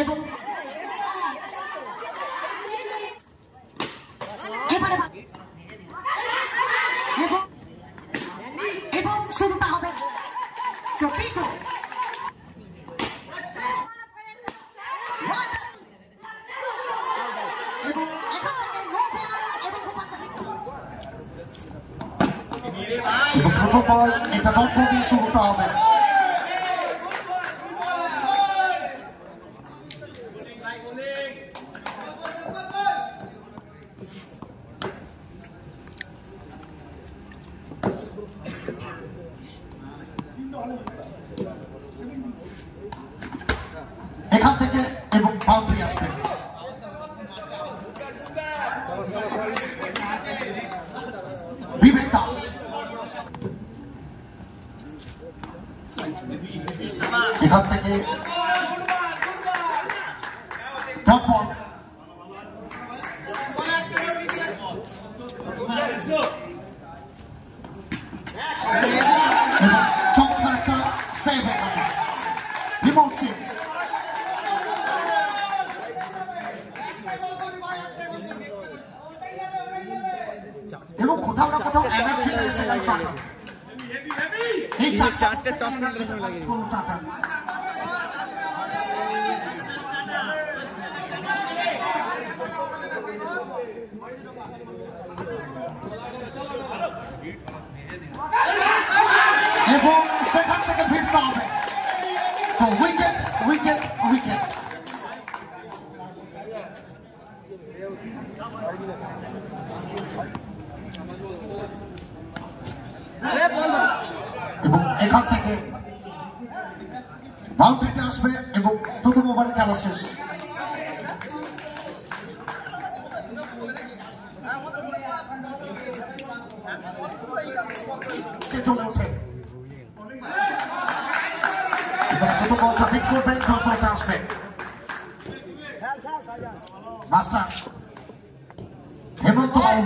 এবং এবং শুরুটা হবে সত্যি তো প্রথম বল এটা লক্ষ দিয়ে শুরুটা হবে। এখান থেকে এবং বাউন্ডারি আসবে। বিবেক দাস এখান থেকে টপ বল চমৎকার একটা সেভ এখানে বিমল সিং এবং কোথাও না কোথাও এনার্জি সেখানে টাটা এই চারটে টপ লাগে টাটা এবং সেখান থেকে ফিরতে হবে। তো উইকেট উইকেট উইকেট এবং এখান থেকে বাউন্ডারিটা আসবে এবং প্রথম ওভারে খেলা শেষ। চলে ওঠে প্রথম বলটা পিচ করবেন, প্রথম বলটা আসবে মাস্টার হেমন্ত বাবু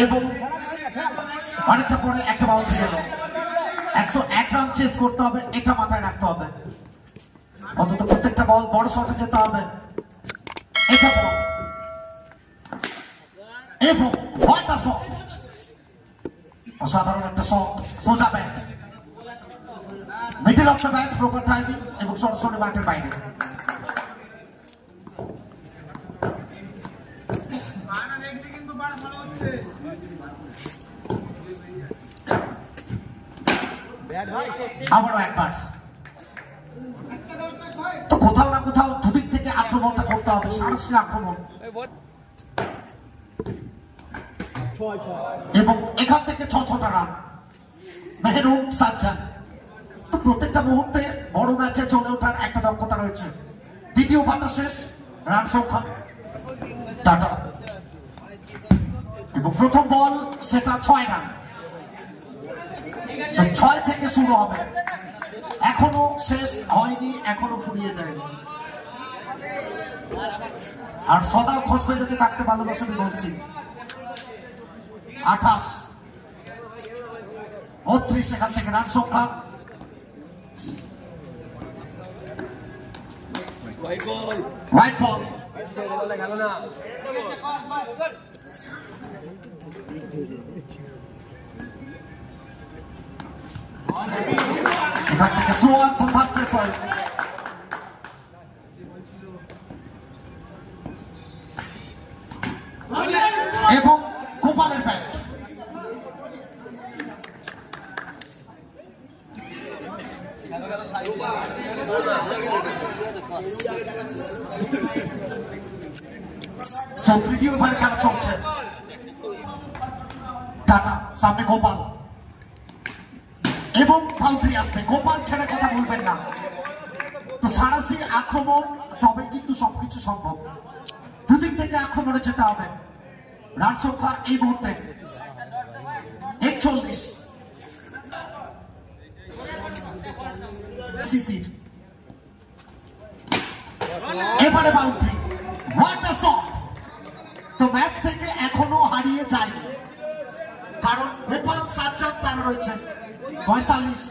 এবং অনেকটা পরে একটা বাউন্ডারি গেল। 101 রান চেস করতে হবে, এটা মাথায় রাখতে হবে। অন্তত প্রত্যেকটা বল বড় শটে যেতে হবে। এটা বল এবং ওয়াটার শট, অসাধারণ একটা শট, সোজা bat, middle of the bat, proper timing এবং সরাসরি ব্যাটের বাইরে। আবারও একবার। তো কোথাও না কোথাও দুদিক থেকে আক্রমণটা করতে হবে, সাহসী আক্রমণ। এবং এখান থেকে 6 রান মেহরুন সাজ্জাদ। তো প্রত্যেকটা মুহূর্তে বড় ম্যাচে চলে ওঠার একটা দক্ষতা রয়েছে। দ্বিতীয় ওভারটা শেষ, রান সংখ্যা টাটা এবং প্রথম বল সেটা 6 রান। 6 থেকে শুরু হবে, এখনো শেষ হয়নি, এখনো ফুরিয়ে যায়নি। আর সদা খোঁজ পেতে থাকতে ভালোবাসে বিমল সিং। 28, 32 এখান থেকে রান সংখ্যা। হোয়াইট বল এখান থেকে slow on for first point. এবং গোপালের ব্যাট তৃতীয় ওভারে খেলা চলছে। টাটা সামনে গোপাল এবং বাউন্ডারি আসবে। গোপাল ছেড়ে কথা বলবেন না। তো সারাসি আক্রমণ, তবে কিন্তু সবকিছু সম্ভব। দুদিক থেকে আক্রমণে যেতে হবে। রান সংখ্যা এই মুহূর্তে 41। এবারে বাউন্ডারি হোয়াট আ শট। তো ম্যাচ থেকে এখনো হারিয়ে যায়নি, কারণ গোপাল সাজ্জাদ তার রয়েছে 45।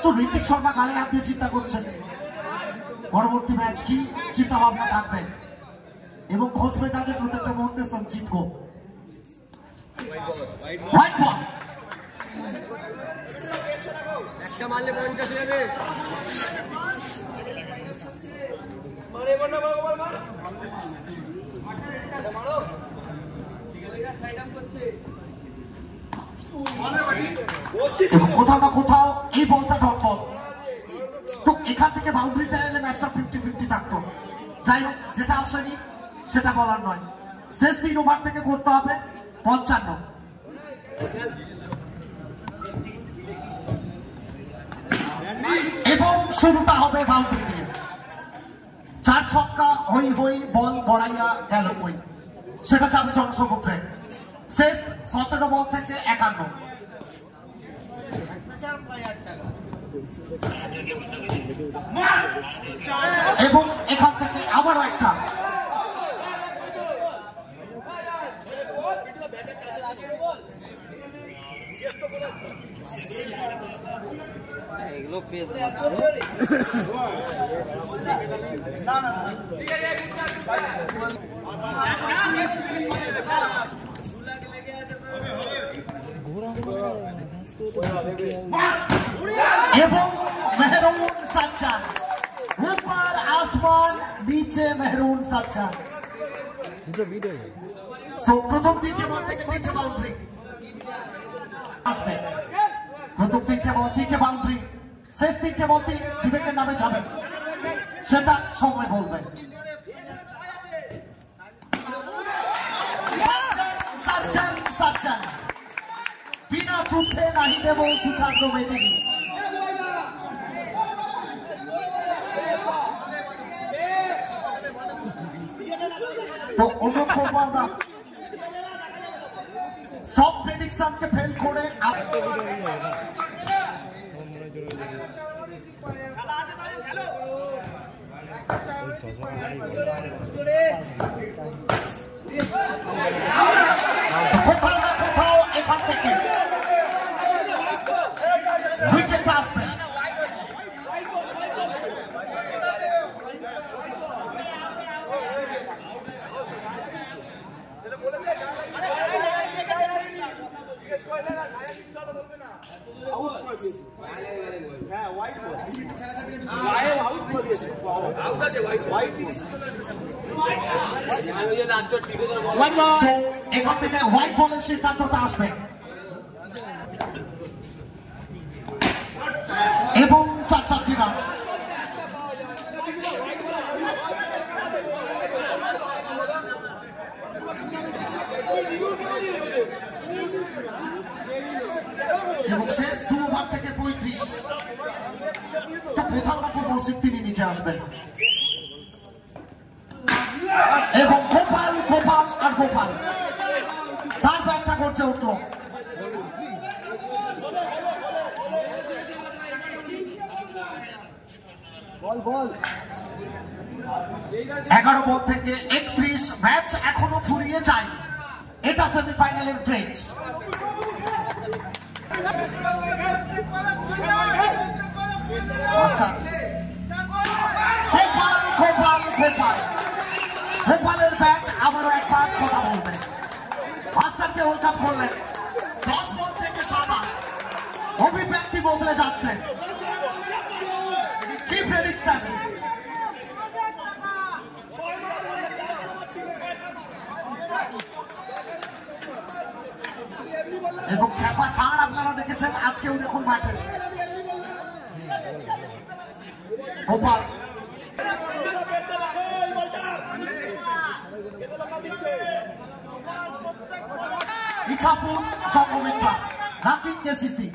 তো ঋতিক শর্মা গালে হাত দিয়ে চিন্তা করছেন পরবর্তী ম্যাচ কি চিন্তা ভাবনা থাকবে, এবং খোঁজ মেজাজে প্রত্যেকটা মুহূর্তে সঞ্চিত কো হোয়াইট বল। একটা মারলে পয়েন্ট কাছে যাবে। কোথাও না কোথাও এই বলটা ডট বল, তো এখান থেকে বাউন্ডারিটা এলে ম্যাচটা 50-50 থাকতো। যাই হোক, যেটা আসেনি সেটা বলার নয়। শেষ 3 ওভার থেকে করতে হবে 55, এবং শুরুটা হবে বাউন্ডারি দিয়ে। 4 ছক্কা হই হই বল বড়াইয়া গেল ওই, সেটা যাবে জনসমুদ্রে। শেষ 17 বল থেকে 51। এবং এখান থেকে আবারও একটা। এগুলো পেস এবং মেহরুন সাজ্জাদ, ऊपर आसमान नीचे मेहरून साज्जाद। সো প্রথম 3টে বল থেকে 3টে বাউন্ডারি আসবে। প্রথম 3টে বল 3টে বাউন্ডারি, শেষ 3টে বল বিবেকের নামে যাবে, সেটা সময় বলবে। সাজ্জাদ সাজ্জাদ বিনা যুদ্ধে নাহি দেব সুচাগ্র মেদিনী। তো অন্য করবো আমরা সব প্রেডিকশনকে ফেল করে কোথাও না কোথাও এখান থেকে উইকেট আসবে। এখান থেকে হোয়াইট বলের সিদ্ধান্তটা আসবে, এবং 4-4টি রান। এবং শেষ 2 ওভার থেকে 35। তো কোথাও না কোথাও তিনি নিচে আসবেন, এবং গোপাল গোপাল আর গোপাল তার ব্যাটটা করছে উঠলো। 11 বল থেকে 31, ম্যাচ এখনো ফুরিয়ে যায়। এটা সেমিফাইনালের ট্রেজ। গোপাল গোপাল গোপাল গোপালের ব্যাট আবারও একবার কথা বলবে। মাস্টারকে ওয়েলকাম করলেন। 10 বল থেকে 27, অভিব্যক্তি বদলে যাচ্ছে। কি প্রেডিকশন? এবং খ্যাপা সার আপনারা দেখেছেন, আজকেও দেখুন মাঠে। গোপাল ইছাপুর সংঘমিত্রা রাকিং কেসিসি।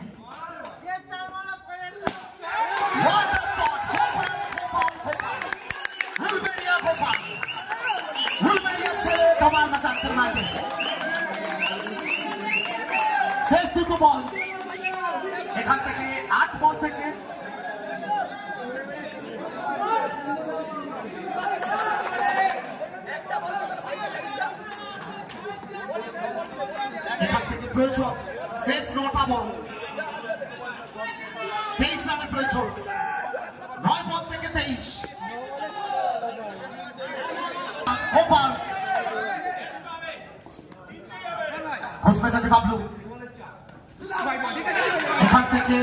ছেলে ধমাল মাচাচ্ছেন মাঠে। শেষ 2 বল, এখান থেকে 8 বল থেকে প্রয়োজন শেষ 9টা বল, 23 রানের প্রয়োজন, 9 বল থেকে 23। গোপাল ঘোষমেদ আছে বাবলু, এখান থেকে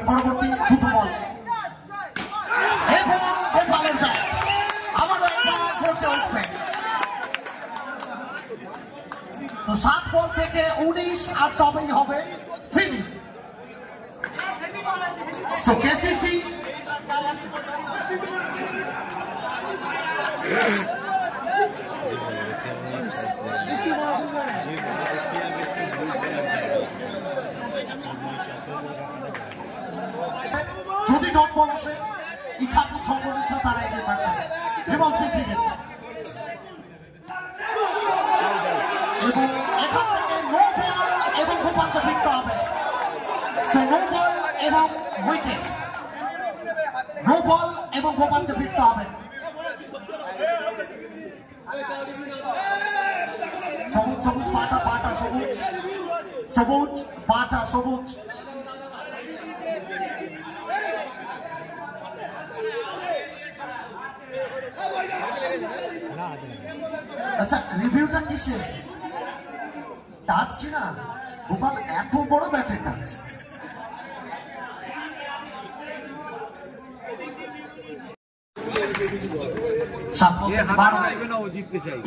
পরবর্তী 2টো বল এবং গোপালের ব্যাট আবারও করতে উঠবে। তো 7 বল থেকে 19 আর তবেই হবে ফিনিশ। সো কেসিসি যদি ডট বল আসে ইচ্ছাপুর সংগঠিত তারা এগিয়ে থাকবে এবং ক্রিকেট এবং এখান থেকে নো বল এবং গোপালকে ফিরতে হবে। নো বল এবং উইকেট, নো বল এবং গোপালকে ফিরতে হবে। সবুজ সবুজ পাটা পাটা সবুজ সবুজ পাটা সবুজ। আচ্ছা রিভিউটা কিসের? টাচ কিনা? গোপাল এত বড় ব্যাটের টাচ।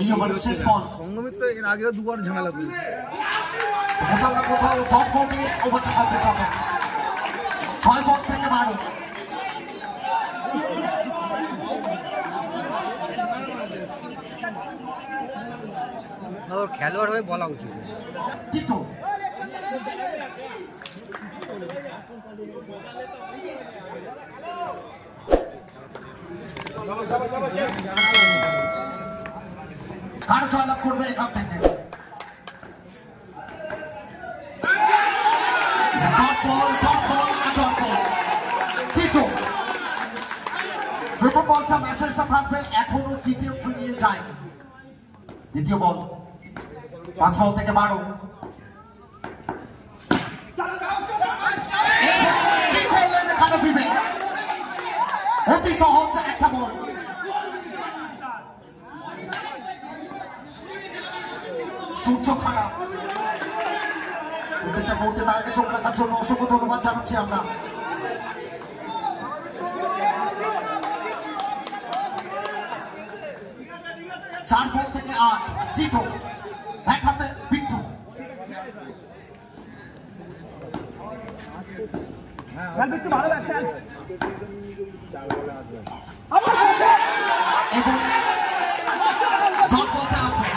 এই ওভারের শেষ বল। এর আগেও দুবার ঝামেলা করেছে। কোথাও না কোথাও ডট বল নিয়ে ওভারটা কমপ্লিট হবে। 6 বল থেকে 12। খেলোয়াড় হয়ে বলা উচিত। টিটো কার জয়লাভ করবে এখান থেকে? টিটো প্রথম বলটা মেসেজটা থাকবে এখনো টিটিও ফিরিয়ে যায়। দ্বিতীয় বল 5 বল থেকে 12। কি করলেন এখানে বিবেক? অতি সহজ একটা বল। সূর্য খারাপ প্রত্যেকটা মুহূর্তে তাকে চোখ রাখার জন্য অসংখ্য ধন্যবাদ জানাচ্ছি আমরা। চার বল থেকে 8। টিটো এক হাতে বিট্টু এবং ডট বলতে আসবে।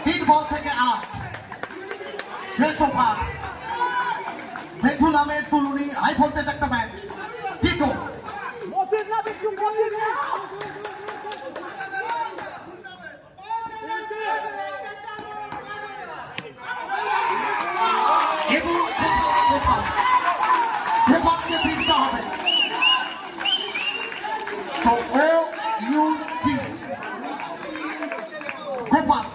3 বল থেকে 8 শেষ ওভার। বেথুলামের তুলুনি হাই ভোল্টেজ একটা ম্যাচ। টিটো এবং গোপালকে ফিরতে হবে। গোপাল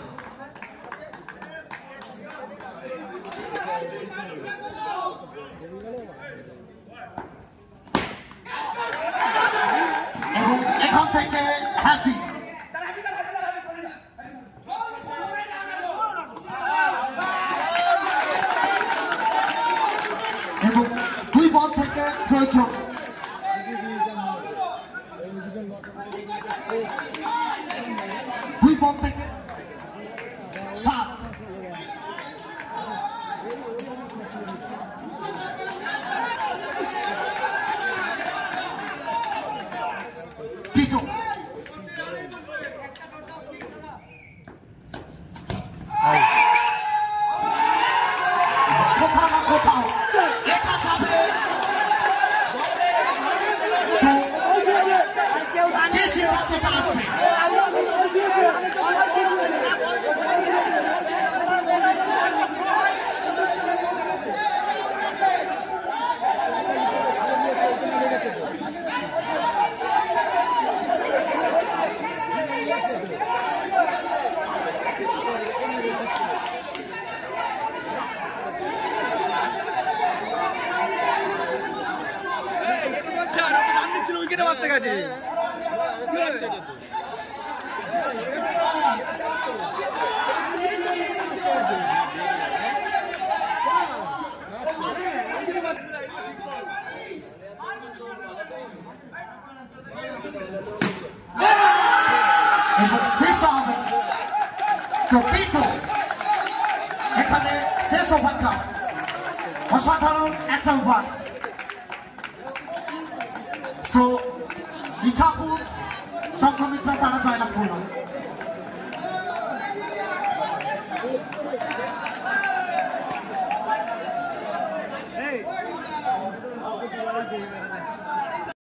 এবং এখান থেকে হ্যাপি এবং 2 বল থেকে প্রয়োজন। 2 বল থেকে 7। টিটো কোথাও এবার যেটা আসবে উইকেটে মারতে গেছে ফিরতে হবে। এখানে শেষ ওভারটা অসাধারণ একটা ওভার। ইছাপুর সংঘমিত্রা তারা জয়লাভ করল।